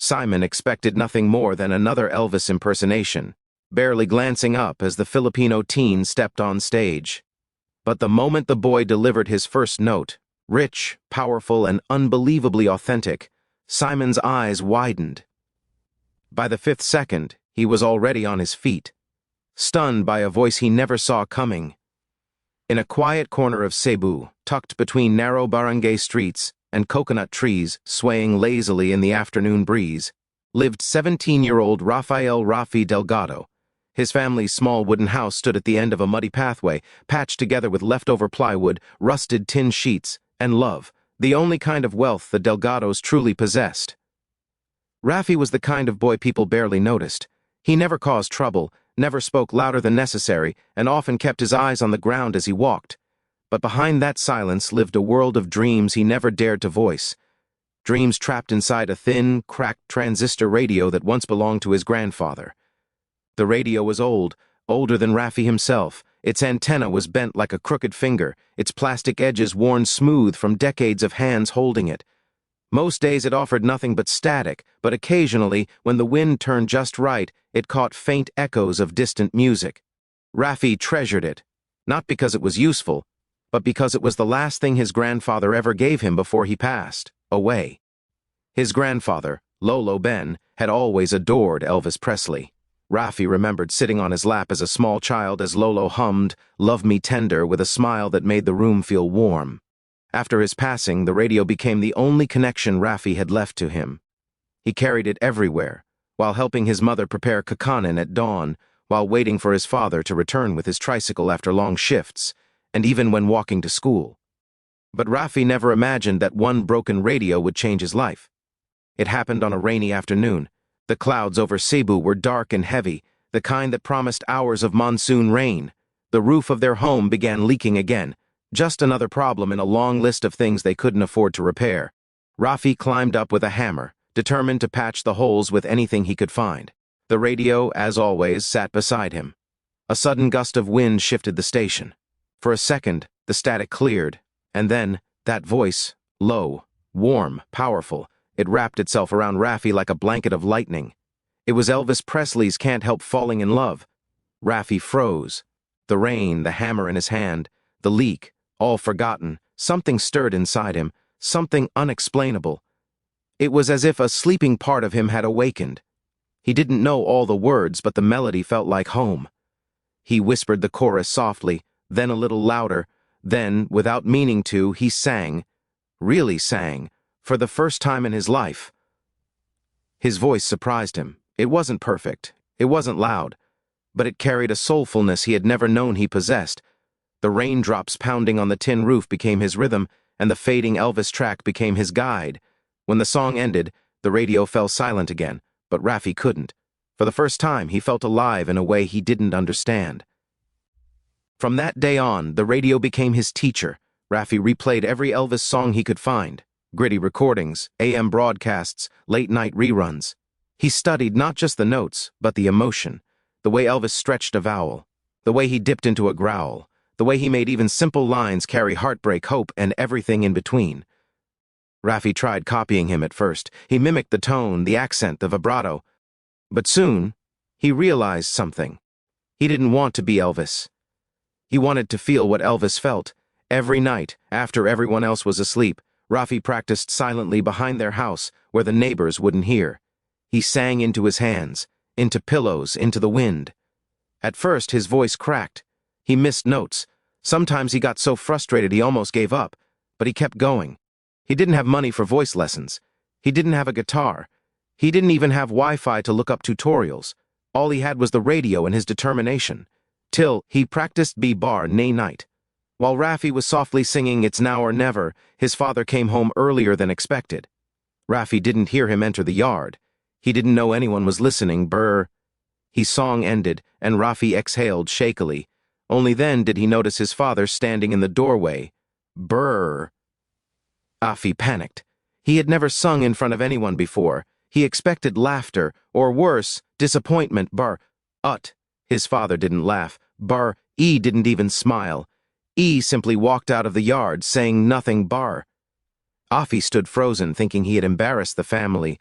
Simon expected nothing more than another Elvis impersonation, barely glancing up as the Filipino teen stepped on stage. But the moment the boy delivered his first note, rich, powerful, and unbelievably authentic, Simon's eyes widened. By the fifth second, he was already on his feet, stunned by a voice he never saw coming. In a quiet corner of Cebu, tucked between narrow barangay streets and coconut trees swaying lazily in the afternoon breeze, lived 17-year-old Rafael "Rafi" Delgado. His family's small wooden house stood at the end of a muddy pathway, patched together with leftover plywood, rusted tin sheets, and love, the only kind of wealth the Delgados truly possessed. Rafi was the kind of boy people barely noticed. He never caused trouble, never spoke louder than necessary, and often kept his eyes on the ground as he walked. But behind that silence lived a world of dreams he never dared to voice. Dreams trapped inside a thin, cracked transistor radio that once belonged to his grandfather. The radio was old, older than Rafi himself. Its antenna was bent like a crooked finger, its plastic edges worn smooth from decades of hands holding it. Most days it offered nothing but static, but occasionally, when the wind turned just right, it caught faint echoes of distant music. Rafi treasured it, not because it was useful, but because it was the last thing his grandfather ever gave him before he passed away. His grandfather, Lolo Ben, had always adored Elvis Presley. Rafi remembered sitting on his lap as a small child as Lolo hummed "Love Me Tender" with a smile that made the room feel warm. After his passing, the radio became the only connection Rafi had left to him. He carried it everywhere, while helping his mother prepare kakanin at dawn, while waiting for his father to return with his tricycle after long shifts, and even when walking to school. But Rafi never imagined that one broken radio would change his life. It happened on a rainy afternoon. The clouds over Cebu were dark and heavy, the kind that promised hours of monsoon rain. The roof of their home began leaking again, just another problem in a long list of things they couldn't afford to repair. Rafi climbed up with a hammer, determined to patch the holes with anything he could find. The radio, as always, sat beside him. A sudden gust of wind shifted the station. For a second, the static cleared, and then, that voice, low, warm, powerful, it wrapped itself around Rafi like a blanket of lightning. It was Elvis Presley's "Can't Help Falling in Love." Rafi froze. The rain, the hammer in his hand, the leak, all forgotten. Something stirred inside him, something unexplainable. It was as if a sleeping part of him had awakened. He didn't know all the words, but the melody felt like home. He whispered the chorus softly, then a little louder, then, without meaning to, he sang, really sang, for the first time in his life. His voice surprised him. It wasn't perfect, it wasn't loud, but it carried a soulfulness he had never known he possessed. The raindrops pounding on the tin roof became his rhythm, and the fading Elvis track became his guide. When the song ended, the radio fell silent again, but Rafi couldn't. For the first time, he felt alive in a way he didn't understand. From that day on, the radio became his teacher. Rafi replayed every Elvis song he could find. Gritty recordings, AM broadcasts, late-night reruns. He studied not just the notes, but the emotion, the way Elvis stretched a vowel, the way he dipped into a growl, the way he made even simple lines carry heartbreak, hope, and everything in between. Rafi tried copying him at first. He mimicked the tone, the accent, the vibrato. But soon, he realized something. He didn't want to be Elvis. He wanted to feel what Elvis felt. Every night, after everyone else was asleep, Rafi practiced silently behind their house, where the neighbors wouldn't hear. He sang into his hands, into pillows, into the wind. At first, his voice cracked. He missed notes. Sometimes he got so frustrated he almost gave up, but he kept going. He didn't have money for voice lessons. He didn't have a guitar. He didn't even have Wi-Fi to look up tutorials. All he had was the radio and his determination. Till he practiced B-bar nay night. While Rafi was softly singing "It's Now or Never," his father came home earlier than expected. Rafi didn't hear him enter the yard. He didn't know anyone was listening. Brr. His song ended, and Rafi exhaled shakily. Only then did he notice his father standing in the doorway. Brr. Rafi panicked. He had never sung in front of anyone before. He expected laughter, or worse, disappointment. His father didn't laugh. He didn't even smile. He simply walked out of the yard, saying nothing. Rafi stood frozen, thinking he had embarrassed the family.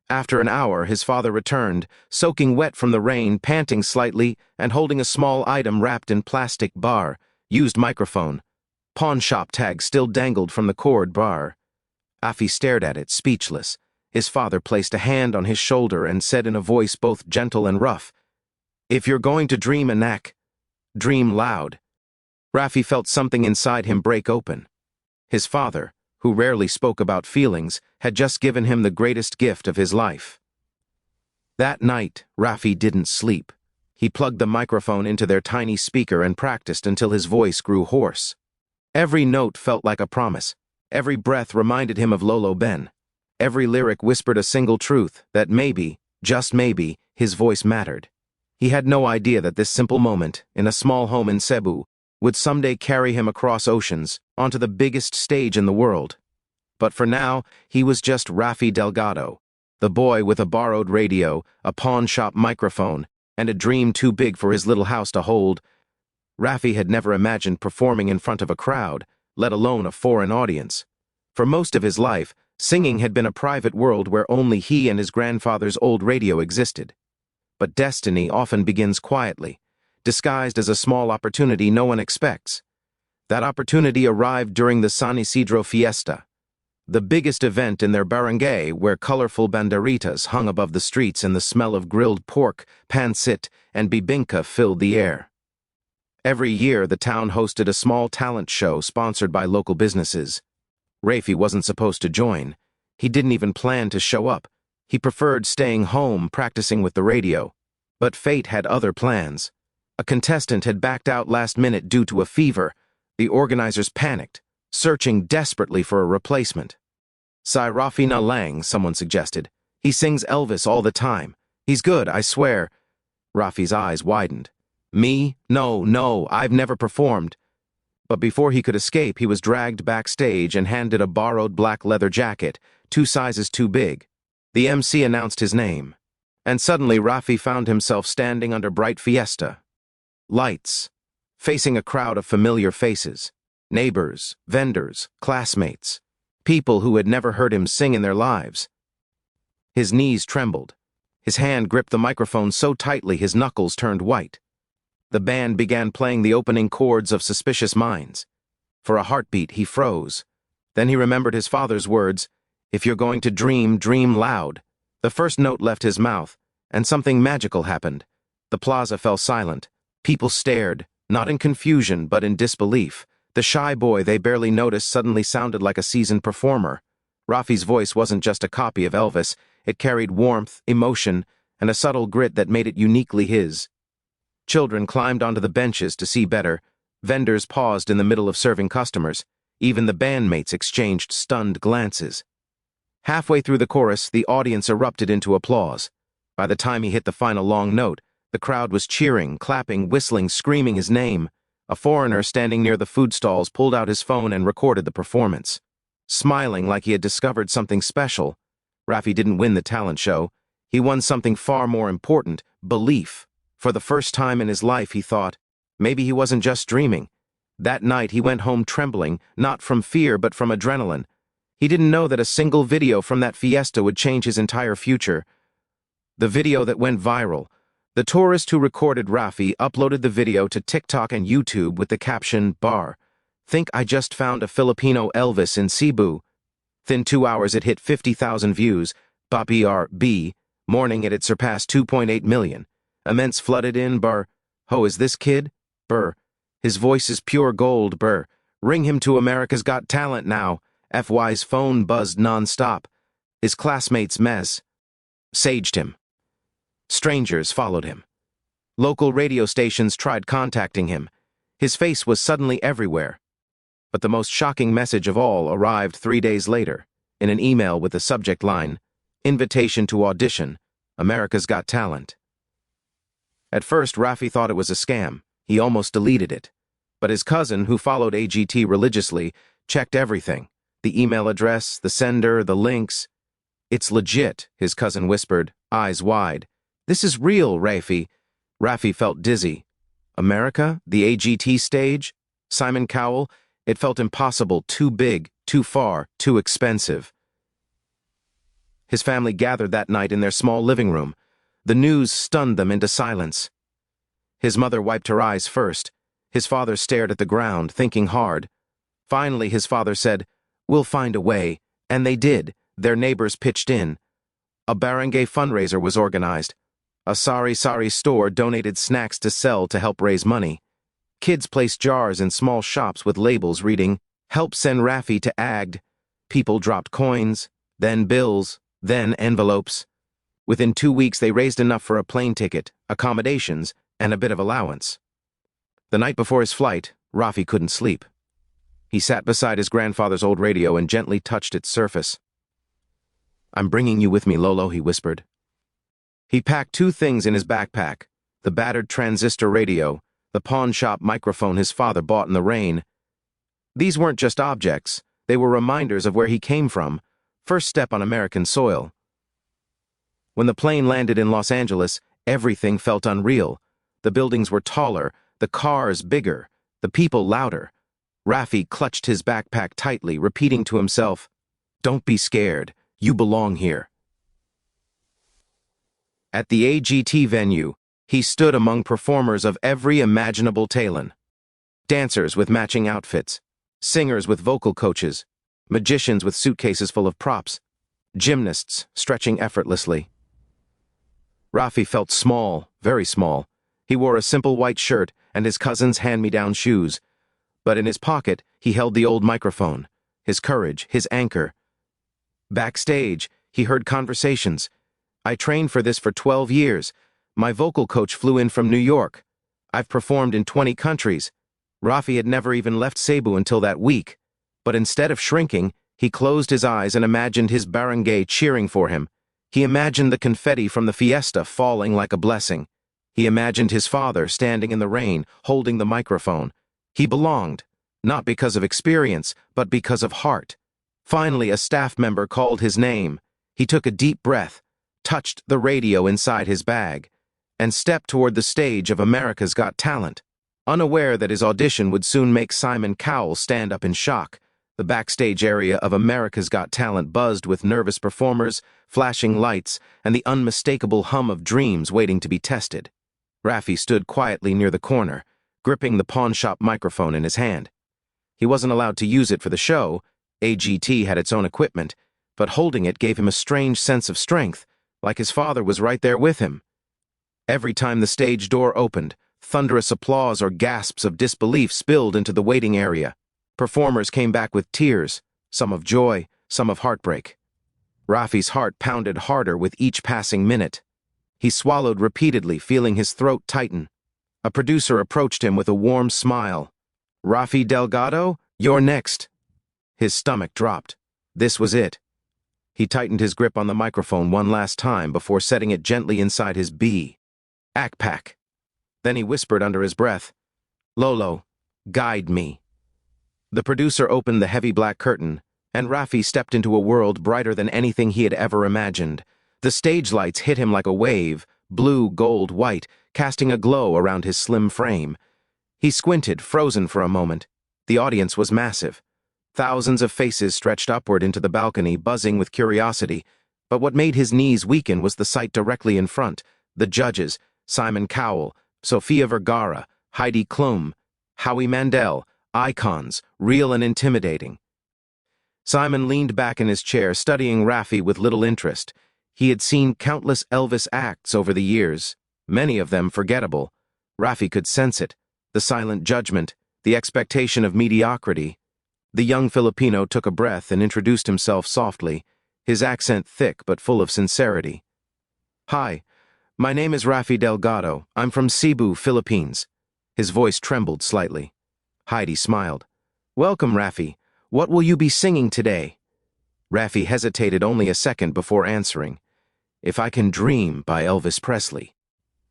After an hour, his father returned, soaking wet from the rain, panting slightly, and holding a small item wrapped in plastic bar, used microphone. Pawn shop tag still dangled from the cord bar. Afi stared at it, speechless. His father placed a hand on his shoulder and said in a voice both gentle and rough, "If you're going to dream a knack, dream loud." Rafi felt something inside him break open. His father, who rarely spoke about feelings, had just given him the greatest gift of his life. That night, Rafi didn't sleep. He plugged the microphone into their tiny speaker and practiced until his voice grew hoarse. Every note felt like a promise. Every breath reminded him of Lolo Ben. Every lyric whispered a single truth, that maybe, just maybe, his voice mattered. He had no idea that this simple moment, in a small home in Cebu, would someday carry him across oceans, onto the biggest stage in the world. But for now, he was just Rafi Delgado, the boy with a borrowed radio, a pawn shop microphone, and a dream too big for his little house to hold. Rafi had never imagined performing in front of a crowd, let alone a foreign audience. For most of his life, singing had been a private world where only he and his grandfather's old radio existed. But destiny often begins quietly, disguised as a small opportunity no one expects. That opportunity arrived during the San Isidro Fiesta, the biggest event in their barangay, where colorful banderitas hung above the streets and the smell of grilled pork, pancit, and bibingka filled the air. Every year, the town hosted a small talent show sponsored by local businesses. Rafi wasn't supposed to join. He didn't even plan to show up. He preferred staying home, practicing with the radio. But fate had other plans. A contestant had backed out last minute due to a fever. The organizers panicked, searching desperately for a replacement. "Sai Rafi na lang," someone suggested. "He sings Elvis all the time. He's good, I swear." Rafi's eyes widened. "Me? No, I've never performed." But before he could escape, he was dragged backstage and handed a borrowed black leather jacket, 2 sizes too big. The MC announced his name. And suddenly Rafi found himself standing under bright fiesta. Lights, facing a crowd of familiar faces. Neighbors, vendors, classmates, people who had never heard him sing in their lives. His knees trembled. His hand gripped the microphone so tightly his knuckles turned white. The band began playing the opening chords of Suspicious Minds. For a heartbeat, he froze. Then he remembered his father's words, "If you're going to dream, dream loud." The first note left his mouth, and something magical happened. The plaza fell silent. People stared, not in confusion, but in disbelief. The shy boy they barely noticed suddenly sounded like a seasoned performer. Rafi's voice wasn't just a copy of Elvis. It carried warmth, emotion, and a subtle grit that made it uniquely his. Children climbed onto the benches to see better. Vendors paused in the middle of serving customers. Even the bandmates exchanged stunned glances. Halfway through the chorus, the audience erupted into applause. By the time he hit the final long note, the crowd was cheering, clapping, whistling, screaming his name. A foreigner standing near the food stalls pulled out his phone and recorded the performance. Smiling like he had discovered something special, Rafi didn't win the talent show. He won something far more important, belief. For the first time in his life, he thought, maybe he wasn't just dreaming. That night, he went home trembling, not from fear but from adrenaline. He didn't know that a single video from that fiesta would change his entire future. The video that went viral. The tourist who recorded Rafi uploaded the video to TikTok and YouTube with the caption, "Bar. Think I just found a Filipino Elvis in Cebu." Within 2 hours it hit 50,000 views. BRB. Morning it had surpassed 2.8 million. Immense flooded in. Ho, is this kid? His voice is pure gold. Ring him to America's Got Talent now. FY's phone buzzed non-stop. His classmates saged him. Strangers followed him. Local radio stations tried contacting him. His face was suddenly everywhere. But the most shocking message of all arrived 3 days later, in an email with the subject line, "Invitation to Audition, America's Got Talent." At first, Rafi thought it was a scam. He almost deleted it. But his cousin, who followed AGT religiously, checked everything. The email address, the sender, the links. "It's legit," his cousin whispered, eyes wide. "This is real, Rafi." Rafi felt dizzy. America? The AGT stage? Simon Cowell? It felt impossible, too big, too far, too expensive. His family gathered that night in their small living room. The news stunned them into silence. His mother wiped her eyes first. His father stared at the ground, thinking hard. Finally, his father said, "We'll find a way." And they did. Their neighbors pitched in. A barangay fundraiser was organized. A sari-sari store donated snacks to sell to help raise money. Kids placed jars in small shops with labels reading, "Help send Rafi to AGD." People dropped coins, then bills, then envelopes. Within 2 weeks, they raised enough for a plane ticket, accommodations, and a bit of allowance. The night before his flight, Rafi couldn't sleep. He sat beside his grandfather's old radio and gently touched its surface. "I'm bringing you with me, Lolo," he whispered. He packed 2 things in his backpack, the battered transistor radio, the pawn shop microphone his father bought in the rain. These weren't just objects, they were reminders of where he came from, first step on American soil. When the plane landed in Los Angeles, everything felt unreal. The buildings were taller, the cars bigger, the people louder. Rafi clutched his backpack tightly, repeating to himself, "Don't be scared, you belong here." At the AGT venue, he stood among performers of every imaginable talent. Dancers with matching outfits, singers with vocal coaches, magicians with suitcases full of props, gymnasts stretching effortlessly. Rafi felt small, very small. He wore a simple white shirt and his cousin's hand-me-down shoes. But in his pocket, he held the old microphone, his courage, his anchor. Backstage, he heard conversations. "I trained for this for 12 years. My vocal coach flew in from New York. I've performed in 20 countries." Rafi had never even left Cebu until that week. But instead of shrinking, he closed his eyes and imagined his barangay cheering for him. He imagined the confetti from the fiesta falling like a blessing. He imagined his father standing in the rain, holding the microphone. He belonged, not because of experience, but because of heart. Finally, a staff member called his name. He took a deep breath, touched the radio inside his bag, and stepped toward the stage of America's Got Talent. Unaware that his audition would soon make Simon Cowell stand up in shock, the backstage area of America's Got Talent buzzed with nervous performers, flashing lights, and the unmistakable hum of dreams waiting to be tested. Rafi stood quietly near the corner, gripping the pawnshop microphone in his hand. He wasn't allowed to use it for the show. AGT had its own equipment, but holding it gave him a strange sense of strength, like his father was right there with him. Every time the stage door opened, thunderous applause or gasps of disbelief spilled into the waiting area. Performers came back with tears, some of joy, some of heartbreak. Rafi's heart pounded harder with each passing minute. He swallowed repeatedly, feeling his throat tighten. A producer approached him with a warm smile. "Rafi Delgado, you're next." His stomach dropped. This was it. He tightened his grip on the microphone one last time before setting it gently inside his backpack. Then he whispered under his breath, "Lolo, guide me." The producer opened the heavy black curtain, and Rafi stepped into a world brighter than anything he had ever imagined. The stage lights hit him like a wave, blue, gold, white, casting a glow around his slim frame. He squinted, frozen for a moment. The audience was massive. Thousands of faces stretched upward into the balcony, buzzing with curiosity. But what made his knees weaken was the sight directly in front. The judges, Simon Cowell, Sofia Vergara, Heidi Klum, Howie Mandel, icons, real and intimidating. Simon leaned back in his chair, studying Rafi with little interest. He had seen countless Elvis acts over the years, many of them forgettable. Rafi could sense it, the silent judgment, the expectation of mediocrity. The young Filipino took a breath and introduced himself softly, his accent thick but full of sincerity. "Hi, my name is Rafi Delgado. I'm from Cebu, Philippines." His voice trembled slightly. Heidi smiled. "Welcome, Rafi. What will you be singing today?" Rafi hesitated only a second before answering. "If I Can Dream" by Elvis Presley.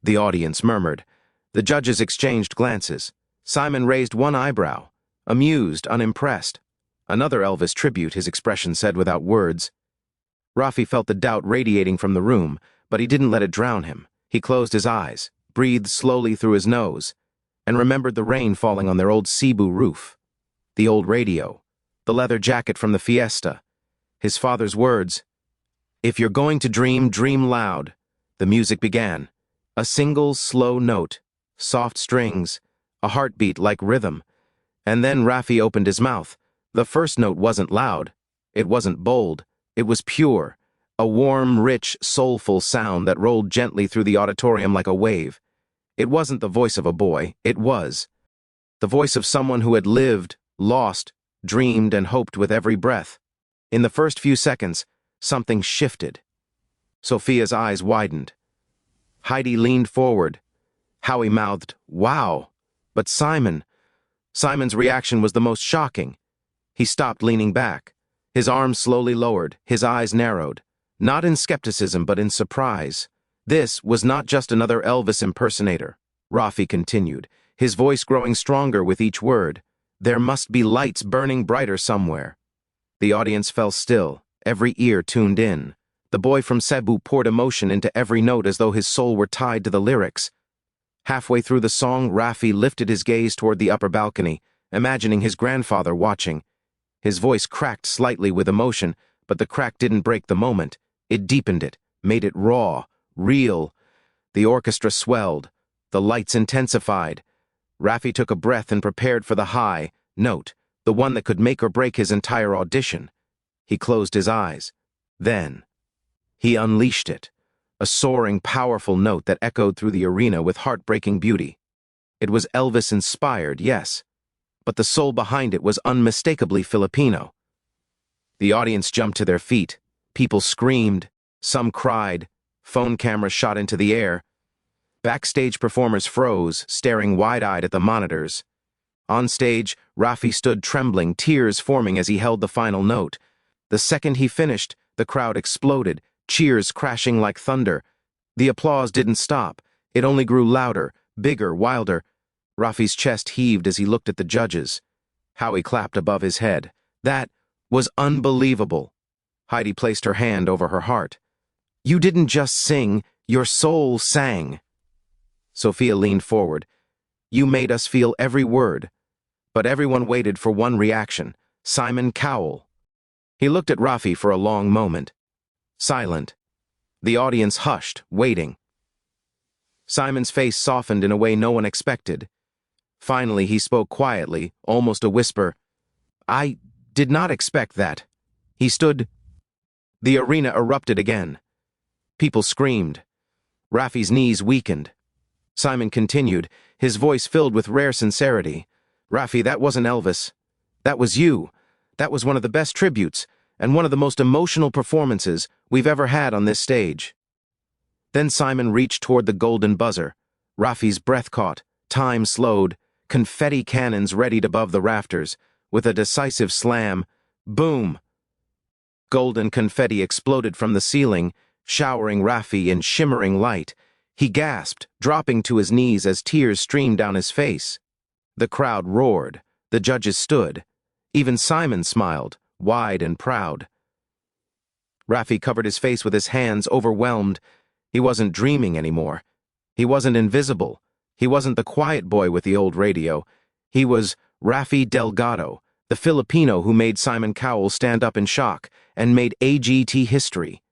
The audience murmured. The judges exchanged glances. Simon raised one eyebrow, amused, unimpressed. Another Elvis tribute, his expression said without words. Rafi felt the doubt radiating from the room, but he didn't let it drown him. He closed his eyes, breathed slowly through his nose, and remembered the rain falling on their old Cebu roof. The old radio, the leather jacket from the fiesta, his father's words, If you're going to dream, dream loud. The music began. A single, slow note, soft strings, a heartbeat like rhythm. And then Raffi opened his mouth. The first note wasn't loud. It wasn't bold. It was pure. A warm, rich, soulful sound that rolled gently through the auditorium like a wave. It wasn't the voice of a boy. It was the voice of someone who had lived, lost, dreamed, and hoped with every breath. In the first few seconds, something shifted. Sophia's eyes widened. Heidi leaned forward. Howie mouthed, "Wow!" But Simon's reaction was the most shocking. He stopped leaning back. His arms slowly lowered, his eyes narrowed. Not in skepticism, but in surprise. This was not just another Elvis impersonator. Raffi continued, his voice growing stronger with each word. There must be lights burning brighter somewhere. The audience fell still, every ear tuned in. The boy from Cebu poured emotion into every note as though his soul were tied to the lyrics. Halfway through the song, Raffi lifted his gaze toward the upper balcony, imagining his grandfather watching. His voice cracked slightly with emotion, but the crack didn't break the moment. It deepened it, made it raw, real. The orchestra swelled. The lights intensified. Raffi took a breath and prepared for the high note, the one that could make or break his entire audition. He closed his eyes. Then he unleashed it, a soaring, powerful note that echoed through the arena with heartbreaking beauty. It was Elvis-inspired, yes, but the soul behind it was unmistakably Filipino. The audience jumped to their feet. People screamed. Some cried. Phone cameras shot into the air. Backstage performers froze, staring wide-eyed at the monitors. On stage, Raffi stood trembling, tears forming as he held the final note. The second he finished, the crowd exploded, cheers crashing like thunder. The applause didn't stop. It only grew louder, bigger, wilder. Raffi's chest heaved as he looked at the judges. Howie clapped above his head. That was unbelievable. Heidi placed her hand over her heart. You didn't just sing, your soul sang. Sophia leaned forward. You made us feel every word. But everyone waited for one reaction. Simon Cowell. He looked at Raffi for a long moment. Silent. The audience hushed, waiting. Simon's face softened in a way no one expected. Finally, he spoke quietly, almost a whisper. I did not expect that. He stood. The arena erupted again. People screamed. Raffi's knees weakened. Simon continued, his voice filled with rare sincerity. Raffi, that wasn't Elvis. That was you. That was one of the best tributes, and one of the most emotional performances we've ever had on this stage. Then Simon reached toward the golden buzzer. Raffi's breath caught, time slowed, confetti cannons readied above the rafters. With a decisive slam, boom! Golden confetti exploded from the ceiling, showering Raffi in shimmering light. He gasped, dropping to his knees as tears streamed down his face. The crowd roared. The judges stood. Even Simon smiled, wide and proud. Raffi covered his face with his hands, overwhelmed. He wasn't dreaming anymore. He wasn't invisible. He wasn't the quiet boy with the old radio. He was Raffi Delgado, the Filipino who made Simon Cowell stand up in shock and made AGT history.